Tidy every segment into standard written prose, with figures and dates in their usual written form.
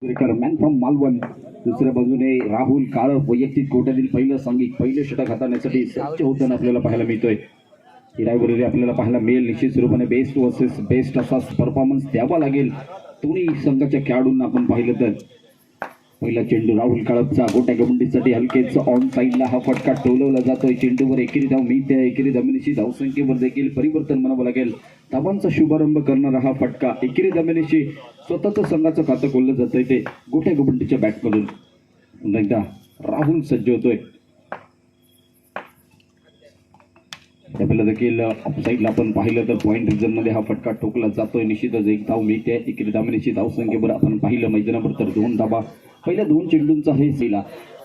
Man from Malvan. दुसऱ्या बाजूने राहुल काळप वैयक्तिक कोट्यातील पहिलं षटक हाताळण्यासाठी सज्ज होताना आपल्याला पाहायला मिळतोय. हिरावरी आपल्याला पाहायला मिळेल. निश्चित स्वरूपाने बेस्ट वर्सेस बेस्ट असा परफॉर्मन्स द्यावा लागेल दोन्ही संघाच्या खेळाडूंना. आपण पाहिलं तर पहिला चेंडू राहुल काळपचा गोट्या गवंडीसाठी हलकेच ऑन साईडला हा फटका टोलवला जातोय. चेंडूवर एकेरी धाव मिळते. एकेरी जमिनीची धावसंख्येवर देखील परिवर्तन म्हणावं लागेल. धावांचा शुभारंभ करणारा हा फटका एकेरी जमिनीची स्वतःच संघाचं खातं खोललं जातंय ते गोट्या गवंडीच्या बॅटमधून. पुन्हा एकदा राहुल सज्ज होतोय. आपल्याला देखील ऑफसाईडला आपण पाहिलं तर पॉईंट रिजन मध्ये हा फटका ठोकला जातोय. निश्चितच एक धाव मिळते. एकेरी जमिनीची धावसंख्येवर आपण पाहिलं मैदानावर तर 2 धावा पहिल्या 2 चेंडूंचा हे सीला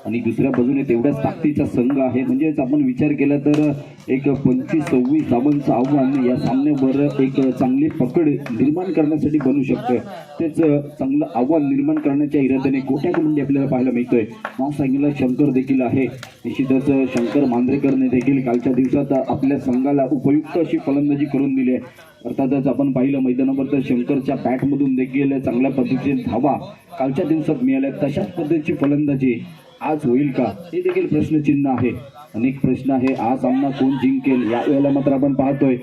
आणि दुसऱ्या बाजूने तेवढ्याच ताकदीचा संघ आहे. म्हणजेच आपण विचार केला तर एक 25-26 धावांचं आव्हान या सामन्यावर एक चांगली पकड निर्माण करण्यासाठी बनू शकतं. तेच चांगलं आव्हान निर्माण करण्याच्या इराद्याने गोट्या गवंडी आपल्याला पाहायला मिळतोय. नाव सांगितलं शंकर देखील आहे. निश्चितच शंकर मांजरेकरने देखील कालच्या दिवसात आपल्या संघाला उपयुक्त अशी फलंदाजी करून दिली आहे. अर्थातच आपण पाहिलं मैदानावर तर शंकरच्या बॅटमधून देखील चांगल्या पद्धतीने धावा कालच्या दिवसात मिळाल्या. तशाच पद्धतीची फलंदाजी आज होईल का हे देखील प्रश्नचिन्ह आहे. अनेक प्रश्न आहे. हा सामना कोण जिंकेल यावेळेला मात्र आपण पाहतोय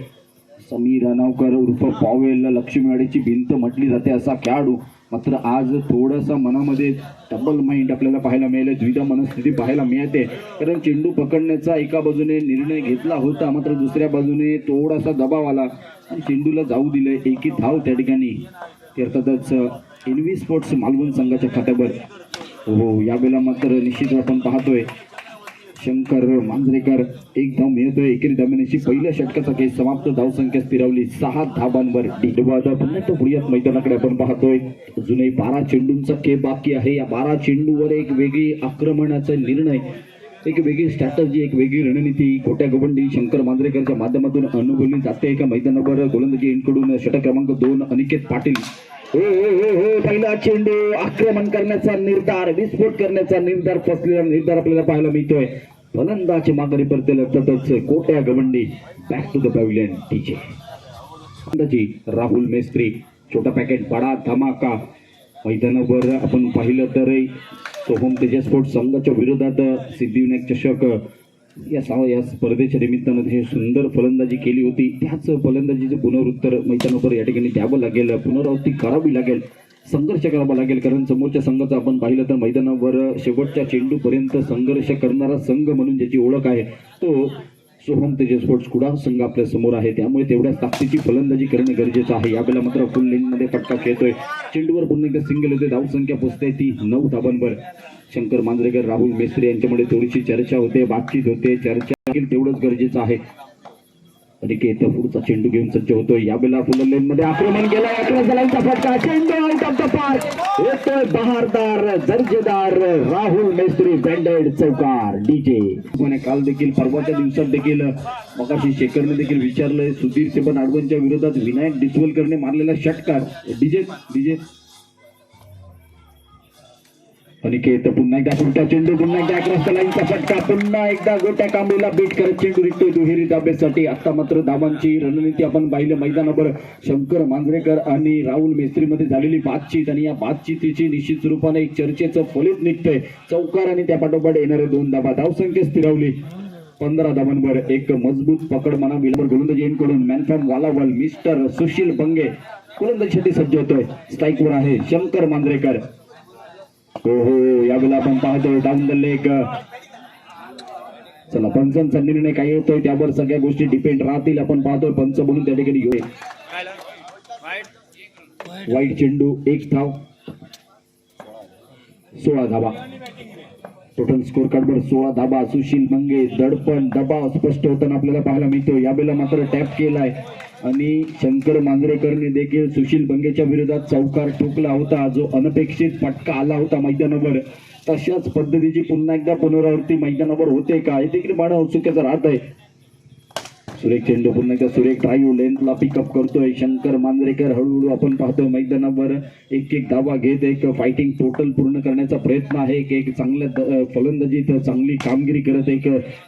समीर अनावकर उर्फ पॉवेलला लक्ष्मीवाडीची भिंत म्हटली जाते असा खेळाडू मात्र आज थोडासा मनामध्ये डबल माइंड आपल्याला पाहायला मिळेल. द्विधा मनस्थिती पाहायला मिळते. कारण चेंडू पकडण्याचा एका बाजूने निर्णय घेतला होता मात्र दुसऱ्या बाजूने थोडासा दबाव आला आणि चेंडूला जाऊ दिले. एकी धाव त्या ठिकाणी अर्थातच एनव्ही स्पोर्ट्स मालवण संघाच्या खात्यावर. हो यावेळेला मात्र निश्चित आपण पाहतोय शंकर मांजरेकर एक धाव मिळतोय. एकेरी जमिनीची पहिल्या षटकाचा खेळ समाप्त. धावसंख्या स्थिरावली 6 धावांवर. पुन्हा तो पुढ्यात मैदानाकडे आपण पाहतोय. अजूनही 12 चेंडूंचा खेळ बाकी आहे. या 12 चेंडूवर एक वेगळी आक्रमणाचा निर्णय, एक वेगळी स्ट्रॅटजी, एक वेगळी रणनीती गोट्या गवंडी शंकर मांजरेकरच्या माध्यमातून अनुभवली जाते. एका मैदानावर गोलंदाजी एंडकडून षटक क्रमांक 2 अनिकेत पाटील. पहिला चेंडू आक्रमण करण्याचा निर्धार, विस्फोट करण्याचा निर्धार, फसलेला निर्धार आपल्याला पाहायला मिळतोय. फलंदाज माघारी परतेल. अर्थातच गोट्या गवंडी बॅक टू द पॅव्हिलियन. टीचे राहुल मेस्त्री. छोटा पॅकेट बडा धमाका. मैदानावर आपण पाहिलं तर सोहम तेजस स्पोर्ट्स संघाच्या विरोधात सिद्धिविनायक चषक या स्पर्धेच्या निमित्तानं हे सुंदर फलंदाजी केली होती. त्याच फलंदाजीचं पुनरुत्तर मैदानावर या ठिकाणी द्यावं लागेल. पुनरावृत्ती करावी लागेल. संघर्ष करावा लागेल. कारण समोरच्या संघाचं आपण पाहिलं तर मैदानावर शेवटच्या चेंडूपर्यंत संघर्ष करणारा संघ म्हणून ज्याची ओळख आहे तो सोहम तेजस स्पोर्ट्स कुडाळ संघ आपल्या समोर आहे. त्यामुळे तेवढ्याच ताकदीची फलंदाजी करणे गरजेचं आहे. यावेळेला मात्र फुल लेनमध्ये फटका खेळतोय. चेंडूवर पुन्हा एकदा सिंगल होते. धावसंख्या पोचते ती 9 धावांवर. शंकर मांजरेकर राहुल मेस्त्री यांच्यामध्ये थोडीशी चर्चा होते, बातचीत होते. चर्चा देखील तेवढंच गरजेचं आहे. अनिकेत पुढचा चेंडू घेऊन सज्ज होतोय. यावेळेला फुल लेन मध्ये आक्रमण केलं. 11 जणांचा फटका. चेंडू आउट ऑफ द पार्क. येतोय बहारदार दर्जेदार राहुल मेस्त्री बँडेड चौकार. डीजे काल देखील परवाच्या दिवसात देखील मगाशी शेखरने देखील विचारलंय सुधीर सेबन आडवणच्या विरोधात विनायक डिसवलकरने मारलेला षटकार. डीजे अनिकेत पुन्हा एकदा पुढचा चेंडू. पुन्हा एकदा क्रॉस लाईनचा फटका. पुन्हा एकदा गोट्या कांबळीला बीट करत चेंडू निघतोय दुहेरी धाब्यासाठी. आता मात्र धावांची रणनीती आपण पाहिलं मैदानावर शंकर मांजरेकर आणि राहुल मेस्त्री मध्ये झालेली बातचीत आणि या बातचीतीची निश्चित स्वरूपाने एक चर्चेचं फलित निघतंय. चौकार आणि त्या पाठोपाठ येणारे 2 धावा. धावसंख्या स्थिरावली 15 धावांवर. एक मजबूत पकड म्हणा विलंबर गोलंदाजी यांकडून. Man from Walawal mister Sushil बंगे गोलंदाजीसाठी सज्ज होतोय. स्ट्राईकवर आहे शंकर मांजरेकर. हो यावेळेला आपण पाहतोय डाऊन द लेग. चला पंचांचा निर्णय काय येतोय त्यावर सगळ्या गोष्टी डिपेंड राहतील. आपण पाहतोय पंच म्हणून त्या ठिकाणी घेऊया. वाईट चेंडू. 1 धाव 16 धावा. टोटल स्कोर कार्डवर 16 धावा. सुशील मंगे दडपण दबाव स्पष्ट होताना आपल्याला पाहायला मिळतो. यावेळेला मात्र टॅप केलाय आणि शंकर मांजरेकरने देखील सुशील बंगेच्या विरोधात चौकार ठोकला होता जो अनपेक्षित फटका आला होता मैदानावर. तशाच पद्धतीची पुन्हा एकदा पुनरावृत्ती मैदानावर होते का हे देखील पाहणं उत्सुकतेचं राहत आहे. सुरेख चेंडू. पुन्हा एकदा सुरेख ड्राईव्ह लेंथला पिकअप करतोय शंकर मांजरेकर. हळूहळू आपण पाहतोय मैदानावर एक धावा घेत एक फायटिंग टोटल पूर्ण करण्याचा प्रयत्न आहे. एक चांगल्या फलंदाजीत चांगली कामगिरी करत एक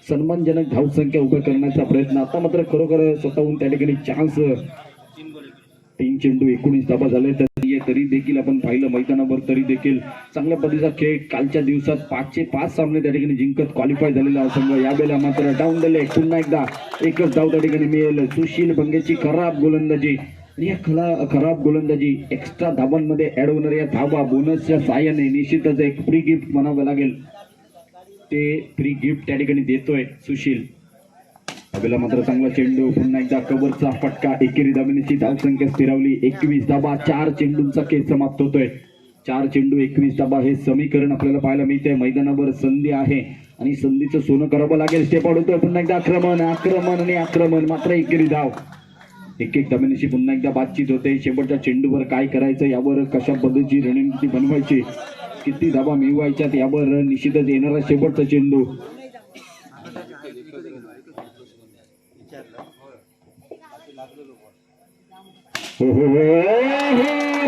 सन्मानजनक धावसंख्या उभं करण्याचा प्रयत्न. आता मात्र खरोखर स्वतःहून त्या ठिकाणी चान्स. 3 चेंडू 19 धावा झाले तर तरी देखील आपण पाहिलं मैदानावर तरी देखील चांगल्या पद्धतीचा खेळ कालच्या दिवसात 5चे 5 सामने त्या ठिकाणी जिंकत क्वालिफाय झालेला संघ यावेळेला मात्र डाऊन द लेग पुन्हा एकदा एकच धाव त्या ठिकाणी मिळेल. सुशील भंगेची खराब गोलंदाजी आणि या खराब गोलंदाजी एक्स्ट्रा धावांमध्ये ऍड होणाऱ्या या धावा बोनसच्या साहाय्याने निश्चितच एक फ्री गिफ्ट म्हणावं लागेल. ते फ्री गिफ्ट त्या ठिकाणी देतोय सुशील. यावेळेला मात्र चांगला चेंडू पुन्हा एकदा कव्हरचा फटका एकेरी धावण्याची धावसंख्या स्थिरावली 21 धावा 4 चेंडूंचा खेळ समाप्त होतोय. 4 चेंडू 21 धावा हे समीकरण आपल्याला पाहायला मिळतंय. मैदानावर संधी आहे आणि संधीचं सोनं करावं लागेल. स्टेप आउट होतोय पुन्हा एकदा आक्रमण मात्र एकेरी धाव. एक धावण्याची पुन्हा एकदा बातचीत होते. शेवटच्या चेंडूवर काय करायचं यावर कशा पद्धतीची रणनीती बनवायची किती धावा मिळवायच्यात यावर निश्चितच येणारा शेवटचा चेंडू.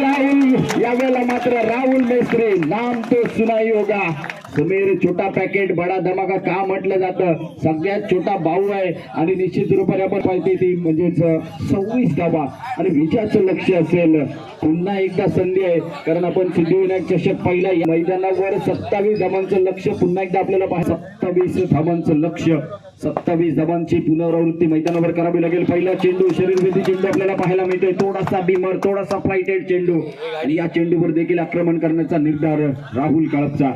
राहुल यावेळेला मात्र राहुल मेस्त्री नाम तो सुनाई होगा. समीर छोटा पॅकेट बडा धमाका का म्हटलं जातं. सगळ्यात छोटा भाऊ आहे आणि निश्चित रूपाने आपण पाहिजे ती म्हणजेच 26 धावा आणि विजयाचं लक्ष असेल. पुन्हा एकदा संधी आहे कारण आपण सिद्धिविनायक चषक पहिला मैदानावर 27 धावांचं लक्ष पुन्हा एकदा आपल्याला 27 धावांचं लक्ष 27 धावांची पुनरावृत्ती मैदानावर करावी लागेल. पहिला चेंडू शरीरवेधी चेंडू आपल्याला पाहायला मिळतोय. थोडासा बिमर थोडासा फ्लाइटेड चेंडू आणि या चेंडूवर देखील आक्रमण करण्याचा निर्धार राहुल काळपचा.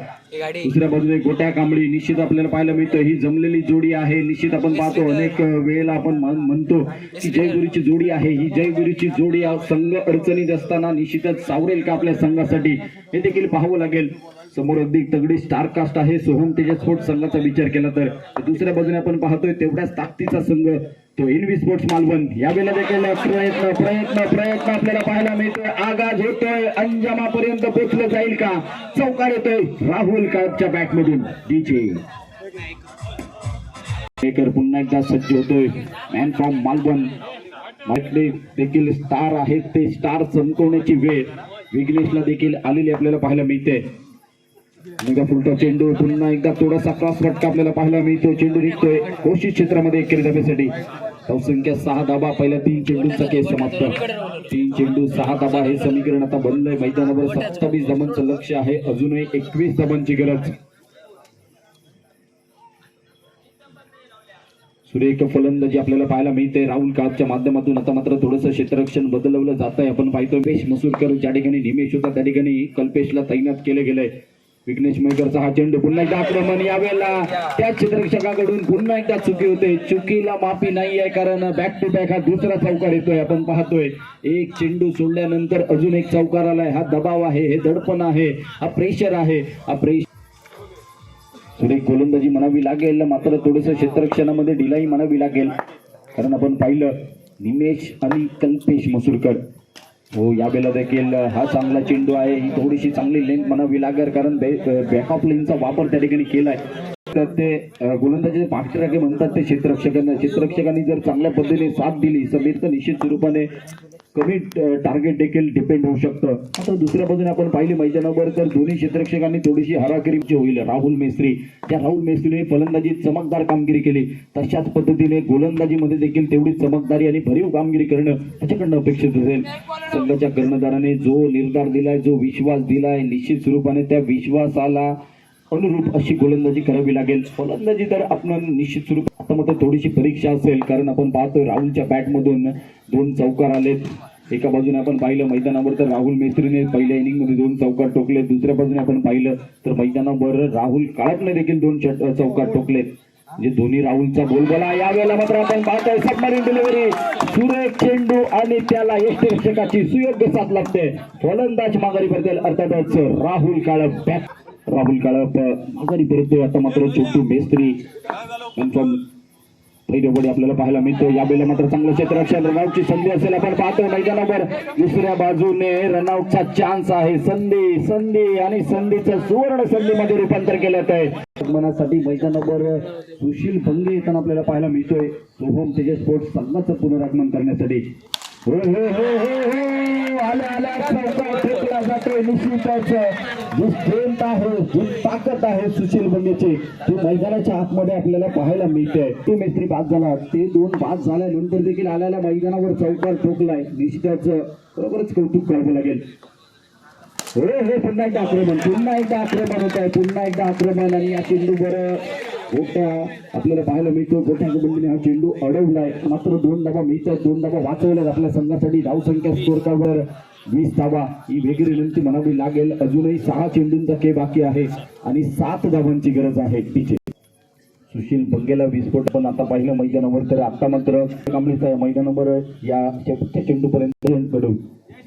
दुसऱ्या बाजूने गोट्या कांबळी निश्चित आपल्याला पाहायला मिळतं. ही जमलेली जोडी आहे. निश्चित आपण पाहतो अनेक वेळेला आपण म्हणतो की जयगुरीची जोडी आहे. ही जयगुरीची जोडी संघ अडचणीत असताना निश्चितच सावरेल का आपल्या संघासाठी हे देखील पाहावं लागेल. समोर अगदी तगडी स्टारकास्ट आहे सोहम तेजस स्पोर्ट्स संघाचा विचार केला तर. दुसऱ्या बाजूने आपण पाहतोय तेवढ्याच ताकदीचा संघ तो एनव्ही स्पोर्ट्स मालवण. यावेळेला देखील प्रयत्न आपल्याला पाहायला मिळतोय. आगाज होतोय अंजमापर्यंत पोहोचलं जाईल का. चौकार येतोय राहुल काळपच्या बॅटमधून. डीजे पुन्हा एकदा सज्ज होतोय. मॅन फ्रॉम मालवण देखील स्टार आहेत. ते स्टार चमकवण्याची वेळ विघ्नेशला देखील आलेली आपल्याला पाहायला मिळते. फुलटा चेंडू पुन्हा एकदा थोडासा क्रॉस फटका आपल्याला पाहायला मिळतो. चेंडू निघतोय कोशिश क्षेत्रामध्ये एकेरी धाब्यासाठी. धावसंख्या 6 धाबा. पहिल्या 3 चेंडूंचा खेळ समाप्त. 3 चेंडू 6 धाबा हे समीकरण आता बनलंय. मैदानावर 27 धाबांचं लक्ष आहे. अजूनही 21 धाबांची गरज. सुरेख फलंदाजी आपल्याला पाहायला मिळते राहुल काळपच्या माध्यमातून. आता मात्र थोडंसं क्षेत्ररक्षण बदलवलं जात आहे. आपण पाहतोय कल्पेश मसूरकर ज्या ठिकाणी निमेश होता त्या ठिकाणी कल्पेशला तैनात केले गेलंय. विघ्नेश मेहकरचा हा चेंडू पुन्हा एकदा आक्रमण. यावेळेला त्या क्षेत्ररक्षकाकडून पुन्हा एकदा चुकी होते. चुकीला माफी नाही आहे कारण बॅक टू बॅक हा दुसरा चौकार येतोय. आपण पाहतोय एक चेंडू सोडल्यानंतर अजून एक चौकार आलाय. हा दबाव आहे, हे दडपण आहे, हा प्रेशर आहे. थोडी गोलंदाजी म्हणावी लागेल मात्र थोडंसं क्षेत्ररक्षणामध्ये ढिलाई म्हणावी लागेल कारण आपण पाहिलं निमेश आणि कल्पेश मसूरकर. हो यावेळेला देखील हा चांगला चेंडू आहे. ही थोडीशी चांगली लेंथ म्हणावी लागेल कारण बॅक ऑफ लेनचा वापर त्या ठिकाणी केलाय. तर ते गोलंदाजी पाठराखे म्हणतात ते क्षेत्ररक्षकांनी जर चांगल्या पद्धतीने साथ दिली समीर तर निश्चित स्वरूपाने कमी टार्गेट देखील डिपेंड होऊ शकतं. आता दुसऱ्या बाजूने आपण पाहिले मैदानावर तर दोन्ही क्षेत्ररक्षकांनी थोडीशी हाराकिरीची होईल. राहुल मेस्त्री त्या राहुल मेस्त्रीने फलंदाजीत चमकदार कामगिरी केली. तशाच पद्धतीने गोलंदाजीमध्ये देखील तेवढी चमकदारी आणि भरीव कामगिरी करणं त्याच्याकडनं अपेक्षित असेल. संघाच्या कर्णधाराने जो निर्धार दिलाय जो विश्वास दिलाय निश्चित स्वरूपाने त्या विश्वासाला अनुरूप अशी गोलंदाजी करावी लागेल. फलंदाजी तर आपण निश्चित स्वरूपात आता मात्र थोडीशी परीक्षा असेल कारण आपण पाहतोय राहुलच्या बॅटमधून 2 चौकार आलेत. एका बाजूने आपण पाहिलं मैदानावर तर राहुल मेस्त्रीने पहिल्या इनिंगमध्ये 2 चौकार टोकले. दुसऱ्या बाजूने आपण पाहिलं तर मैदानावर राहुल काळपने देखील 2 चौकार टोकलेत. म्हणजे दोन्ही राहुलचा बोलबाला. यावेळेला मात्र आपण पाहतोय सबमरीन डिलिव्हरी सुरेख चेंडू आणि त्याला यष्टिरक्षकाची सुयोग्य साथ लागते. फलंदाज माघारी पडतील अर्थातच राहुल काळप. राहुल काळप माघारी परततोय. आता मात्र छोटू मेस्त्री पहिल्या बडी आपल्याला पाहायला मिळतो. यावेळेला मात्र चांगलं क्षेत्ररक्षण रनआउटची संधी असेल. आपण पाहतो मैदानावर दुसऱ्या बाजूने रनआउटचा चान्स आहे. संधी आणि संधीचं सुवर्ण संधीमध्ये रूपांतर केलं आहे. मनासाठी मैदानावर सुशील भंगे येताना आपल्याला पाहायला मिळतोय. सोहम तेजस स्पोर्ट्स संघाचं पुनरागमन करण्यासाठी. ताकद आहे सुशील भंगेची ती मैदानाच्या आतमध्ये आपल्याला पाहायला मिळते. तो मेस्त्री बाद झाला. ते 2 बाद झाल्यानंतर देखील आल्याला मैदानावर चौकार ठोकलाय. निश्चितच बरोबरच कौतुक करावं लागेल. हो पुन्हा एकदा आक्रमण होत आहे, पुन्हा एकदा आक्रमण आणि या चेंडूवर गोट्या आपल्याला पाहायला मिळतो. गोट्या कबड्डीने हा चेंडू अडवलाय, मात्र 2 धावा मिळतात, 2 धावा वाचवल्यात आपल्या संघासाठी. धावसंख्या स्कोर कार्डवर 20 धावा ही वेगळी विनंती म्हणावी लागेल. अजूनही 6 चेंडूंचा खेळ बाकी आहे आणि 7 धावांची गरज आहे तिचे. सुशील बंगेला विस्फोट पण आता पाहिलं मैदानावर, तर आता मात्र कांबळेचा मैदानावर या शेवटच्या चेंडूपर्यंत घडवून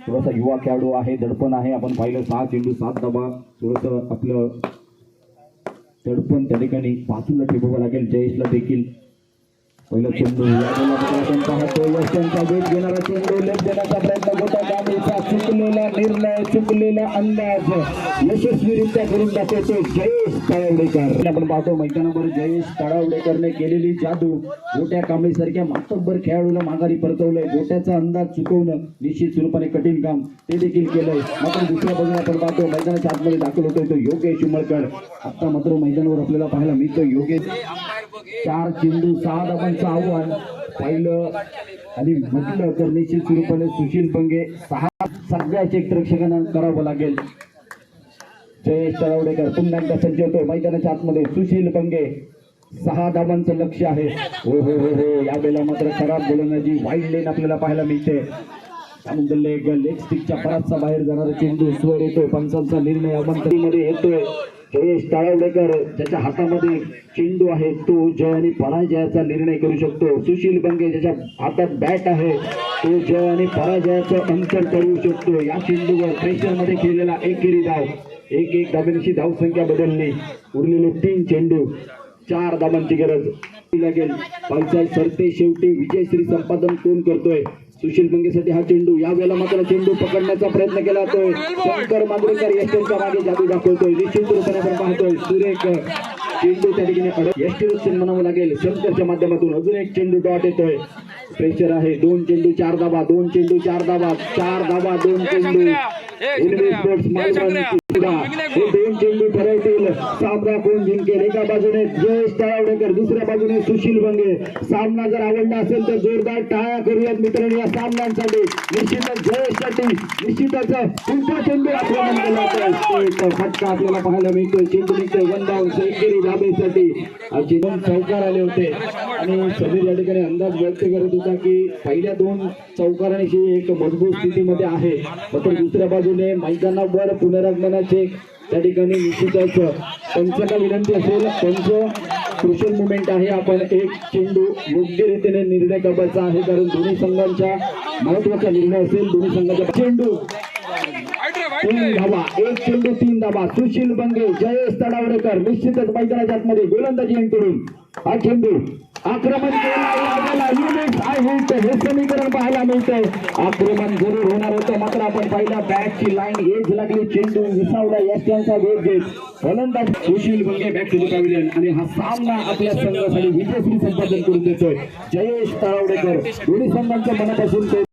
थोडासा युवा खेळाडू आहे, दडपण आहे. आपण पाहिलं 6 चेंडू 7 धावा, थोडंसं आपलं दडपण त्या ठिकाणी बाजूला ठेवावं लागेल जयेशला देखील. पहिला चेंडू आपण पाहतो, यशांचा वेग घेणारा चेंडू लेट देण्याचा प्रयत्न, गोटा गांधीचा चुकलेला निर्णय, चुकलेला अंदाज यशस्वीरित्या करून दाखवतो जयेश तळवडेकर. आपण पाहतो मैदानावर जयेश तळवडेकरने केलेली जादू, गोट्या कांबळे सारख्या मातब्बर खेळाडूला माघारी परतवलंय. गोट्याचा अंदाज चुकवणं निश्चित स्वरूपाने कठीण काम, ते देखील केलंय. मात्र दुसऱ्या बाजूला आपण पाहतो मैदानाच्या आतमध्ये दाखल होतोय तो योगेश उमरकर. आता मात्र मैदानावर आपल्याला पाहायला मिळतो योगेश 4 चेंडू 6 धावांचं आव्हान पाहिलं आणि म्हटलं तर निश्चित स्वरूपाने सुशील बंगे 6 सगळ्या क्षेत्ररक्षकांना करावं लागेल. जयेश तळवडेकर पुन्हा एकदा सज्ज होतोय मैदानाच्या आतमध्ये. सुशील बंगे 6 धावांचं लक्ष आहे. हो यावेळेला मात्र खराब गोलंदाजी वाईड लेन आपल्याला पाहायला मिळते. त्यानंतर लेग स्टिकच्या परातचा बाहेर जाणारा चेंडू स्वर येतोय, पंचांचा निर्णय अवंतरीमध्ये येतोय. जयेश तळवडेकर ज्याच्या हातामध्ये चेंडू आहे तो जय आणि पराजयाचा निर्णय करू शकतो. सुशील बंगे ज्याच्या हातात बॅट आहे तो जय आणि पराजयाचं अंतर ठरवू शकतो. या चेंडूवर प्रेशरमध्ये खेळलेला एकेरी धाव, 1-1 धावांची धावसंख्या बदलली. उरलेले 3 चेंडू 4 धावांची गरज लागेल. पालचाल सरते शेवटी विजयश्री संपादन कोण करतोय? सुशील बंगेसाठी हा चेंडू. यावेळेला मात्र चेंडू पकडण्याचा प्रयत्न केला जातोय. शंकर मांजरेकर यष्टीच्या मागे जादू दाखवतोय. निश्चित रूपाने आपण पाहतोय सुरेख चेंडू त्या ठिकाणी यष्टीरक्षण म्हणावं लागेल. शंकरच्या माध्यमातून अजून एक चेंडू डॉट येतोय. प्रेशर आहे. 2 चेंडू 4 धावा, 2 चेंडू 4 धावा, 4 धावा 2 चेंडू. हे 2 चेंडू ठरवतील सामना कोण जिंकेल. एका बाजूने जयेश तळवडेकर, दुसऱ्या बाजूने सुशील बंगे. सामना जर आवडला असेल तर जोरदार टाळ्या करूयात मित्रांनो या सामन्यांसाठी. निश्चितच जयेशसाठी निश्चितच पुढचा चेंडू आक्रमण केला तर फटका आपल्याला पाहायला मिळतोय. चेंडू निघतोय 1 धाव सेंचुरी धाबेसाठी. आज 2 चौकार आले होते आणि समीर या ठिकाणी अंदाज व्यक्त करत होता की पहिल्या 2 चौकारांशी एक मजबूत स्थितीमध्ये आहे, मात्र दुसऱ्या बाजूने मैदानावर पुनरागमनाचे त्या ठिकाणी निश्चितच पंचांना विनंती असेल. त्यांचं क्रुशियल मुवमेंट आहे. आपण एक चेंडू योग्य रीतीने निर्णय करायचा आहे, कारण दोन्ही संघांचा महत्वाचा निर्णय असेल. दोन्ही संघाचा चेंडू 3 धावा, 1 चेंडू 3 धावा. सुशील बंगे, जयेश तळवडेकर निश्चितच मैदानाच्या आतमध्ये गोलंदाजी करून हा चेंडू आक्रमण हे समीकरण पाहायला मिळतंय. आक्रमण जरूर होणार होतं, मात्र आपण पाहिला बॅटची लाईन एज लागली, चेंडू विसावला. यशांचा वेग घेत गोलंदाज सुशील बंगे बॅक टू द पॅव्हिलियन आणि हा सामना आपल्या संघासाठी विजयश्री संपादन करून देतोय जयेश तळवडेकर. दोन्ही संघांच्या मनापासून